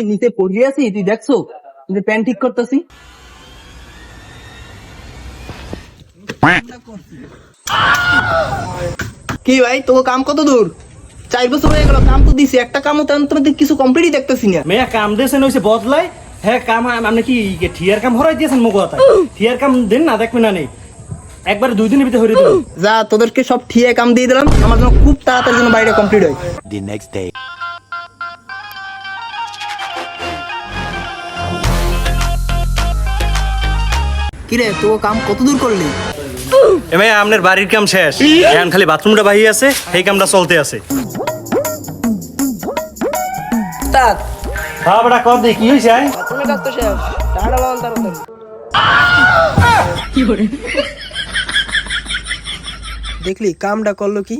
নিচে পড়ে আছি, তুই দেখছো প্যান্ট ঠিক করতেছি। কি ভাই তোকে কাম কত দূর? 4 বছর হয়ে গেল, কাম তো দিছি, একটা কামও তো তোমাদের কিছু কমপ্লিটই দেখতেছি না। মেয়া কাম দিয়েছেন হইছে বদলাই, হ্যাঁ কাম আপনি কি ঠিয়ার কাম হরাই দিয়েছেন মুখ কথা? ঠিয়ার কাম দেন না, দেখবেন না নেই একবারে 2 দিনের ভিতরে হয়ে দিল। যা তোদেরকে সব ঠিয়ে কাম দিয়ে দিলাম, আমার জন্য খুব তাড়াতাড়ি যেন বাড়িটা কমপ্লিট হয়। The next day. কিরে তোকে কাম কত দূর করলি? মেয়া আপনার বাড়ির কাম শেষ, এখন খালি বাথরুমটা বাহি আছে, এই কামটা চলতে আছে। উস্তাদ হ্যাঁ বেটা কর দে, কি হয়েছে? বাথরুমের কাজ তো শেষ, টাকাটা পাওয়ান তাড়াতাড়ি। দেখলি কামটা করলো কি?